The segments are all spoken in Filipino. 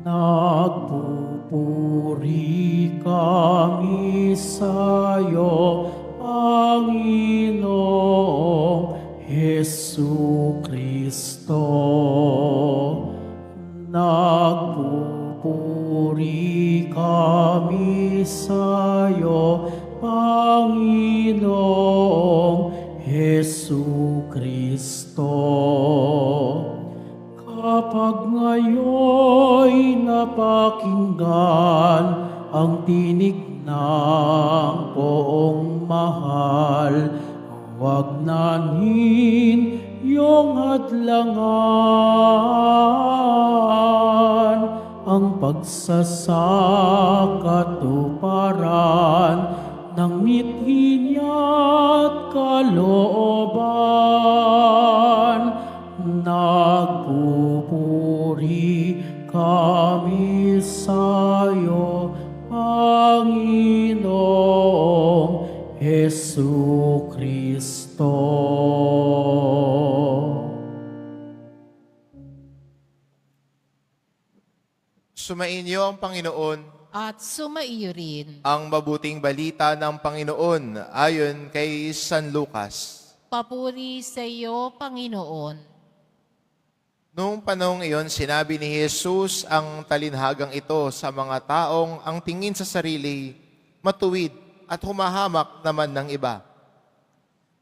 Nagpupuri kami sa'yo, Panginoong Jesucristo. Nagpupuri kami sa'yo, Panginoong Jesucristo. Kapag ngayon'y napakinggan ang tinig ng poong mahal, huwag namin iyong hadlangan ang pagsasakatuparan ng mithin niya't kalooban. Nagpupuri kami sa'yo, Panginoong Jesucristo. Sumainyo ang Panginoon, At sumaiyo rin. ang mabuting balita ng Panginoon ayon kay San Lucas. Papuri sa iyo, Panginoon. Noong panahong iyon, sinabi ni Jesus ang talinhagang ito sa mga taong ang tingin sa sarili, matuwid at humahamak naman ng iba.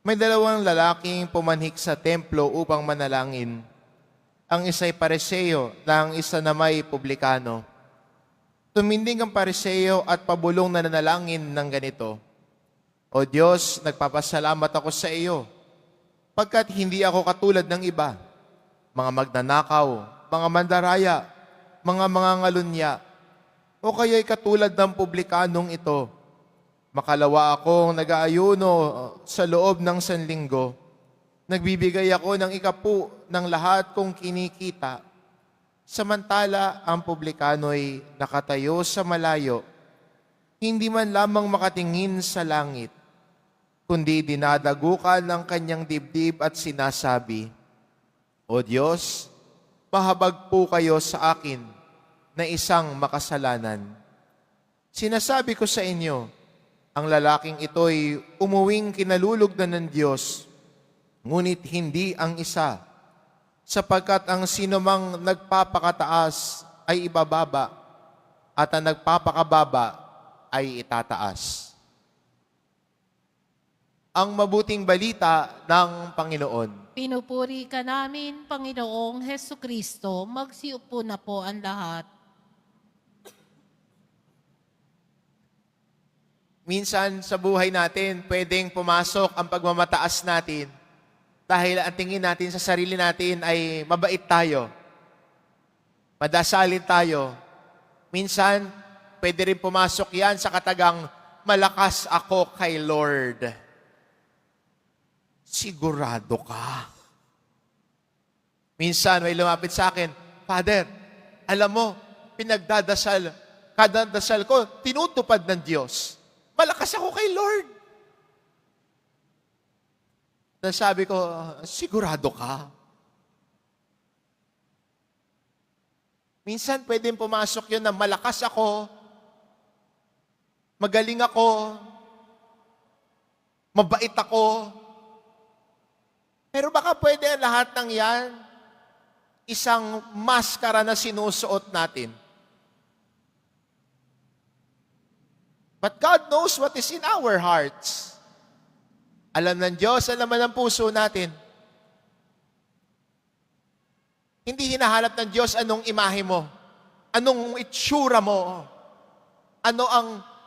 May dalawang lalaking pumanhik sa templo upang manalangin. Ang isa'y pariseo na ang isa na may publikano. Tuminding ang pariseo at pabulong na nanalangin ng ganito, O Diyos, nagpapasalamat ako sa iyo, pagkat hindi ako katulad ng iba, mga magnanakaw, mga mandaraya, mga mangangalunya, o kaya'y katulad ng publikanong ito. Makalawa akong nag-aayuno sa loob ng sanlinggo. Nagbibigay ako ng ikapu ng lahat kong kinikita. Samantala, ang publikano'y nakatayo sa malayo, hindi man lamang makatingin sa langit, kundi dinadagukan ng kanyang dibdib at sinasabi, O Diyos, pahabag po kayo sa akin na isang makasalanan. Sinasabi ko sa inyo, ang lalaking ito'y umuwing kinalulugdan ng Diyos, ngunit hindi ang isa, sapagkat ang sinumang nagpapakataas ay ibababa, at ang nagpapakababa ay itataas. Ang mabuting balita ng Panginoon. Pinupuri ka namin, Panginoong Hesukristo. Magsiupo na po ang lahat. Minsan sa buhay natin, pwedeng pumasok ang pagmamataas natin dahil ang tingin natin sa sarili natin ay mabait tayo. Madasalin tayo. Minsan, pwede rin pumasok yan sa katagang malakas ako kay Lord. Sigurado ka. Minsan may lumapit sa akin, Father, alam mo, kada dasal ko, tinutupad ng Diyos. Malakas ako kay Lord. Sabi ko, sigurado ka. Minsan pwedeng pumasok yun na malakas ako, magaling ako, mabait ako. Pero baka pwede ang lahat ng yan, isang maskara na sinusuot natin. But God knows what is in our hearts. Alam ng Diyos, alam man ang puso natin. Hindi hinahanap ng Diyos anong imahe mo, anong itsura mo,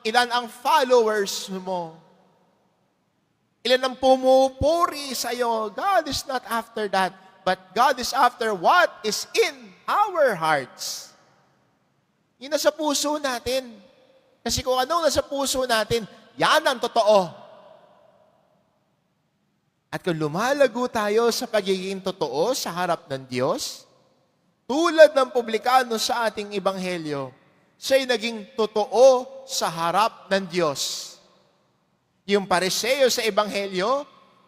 ilan ang followers mo, ilan ang pumupuri sa iyo. God is not after that, but God is after what is in our hearts. Yun nasa puso natin. Kasi kung anong nasa puso natin, yan ang totoo. At kung lumalago tayo sa pagiging totoo sa harap ng Diyos, tulad ng publikano sa ating ebanghelyo, siya'y naging totoo sa harap ng Diyos. Yung pariseo sa ebanghelyo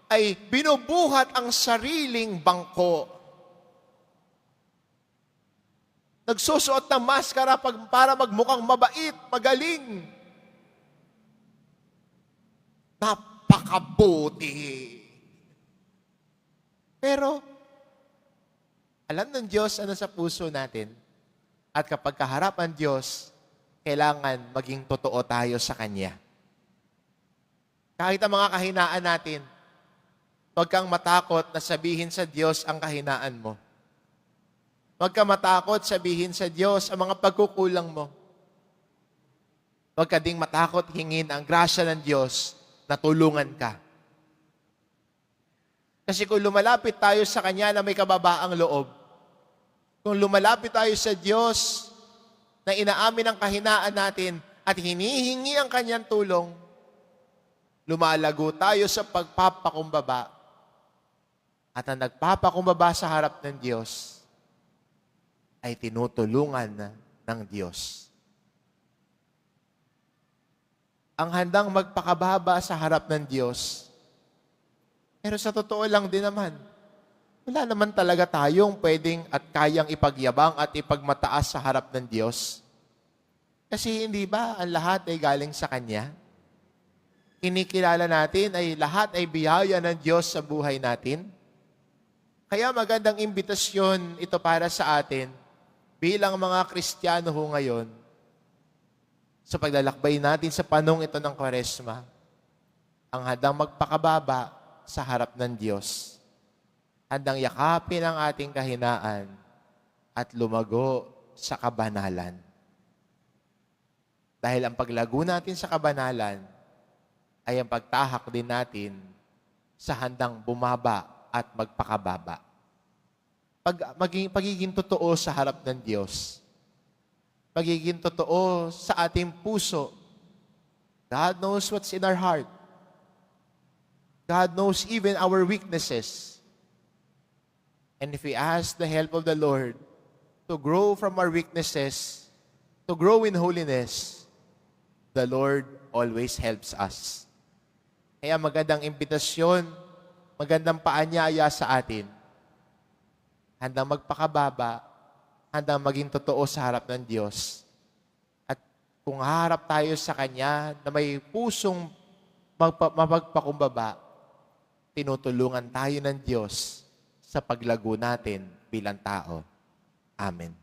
ay binubuhat ang sariling bangko. Nagsusuot ng maskara para magmukhang mabait, magaling. Napakabuti. Pero, alam ng Diyos ano sa puso natin. At kapag kaharap ang Diyos, kailangan maging totoo tayo sa Kanya. Kahit ang mga kahinaan natin, huwag kang matakot na sabihin sa Diyos ang kahinaan mo. Huwag kang matakot sabihin sa Diyos ang mga pagkukulang mo. Huwag ka ding matakot hingin ang grasya ng Diyos na tulungan ka. Kasi kung lumalapit tayo sa Kanya na may kababaang loob, kung lumalapit tayo sa Diyos na inaamin ang kahinaan natin at hinihingi ang Kanyang tulong, lumalago tayo sa pagpapakumbaba. At ang nagpapakumbaba sa harap ng Diyos ay tinutulungan ng Diyos. Ang handang magpakababa sa harap ng Diyos. Pero sa totoo lang din naman, wala naman talaga tayong pwedeng at kayang ipagyabang at ipagmataas sa harap ng Diyos. Kasi hindi ba ang lahat ay galing sa Kanya? Kinikilala natin ay lahat ay biyaya ng Diyos sa buhay natin. Kaya magandang imbitasyon ito para sa atin bilang mga Kristiyano ho ngayon sa paglalakbay natin sa panahong ito ng Kwaresma, ang handang magpakababa sa harap ng Diyos. Handang yakapin ang ating kahinaan at lumago sa kabanalan. Dahil ang paglago natin sa kabanalan ay ang pagtahak din natin sa handang bumaba at magpakababa. Pagiging totoo sa harap ng Diyos. Pagiging totoo sa ating puso. God knows what's in our heart. God knows even our weaknesses. And if we ask the help of the Lord to grow from our weaknesses, to grow in holiness, the Lord always helps us. Kaya magandang imbitasyon, magandang paanyaya sa atin. Handang magpakababa, handang maging totoo sa harap ng Diyos. At kung haharap tayo sa Kanya na may pusong mapagpakumbaba, tinutulungan tayo ng Diyos sa paglago natin bilang tao. Amen.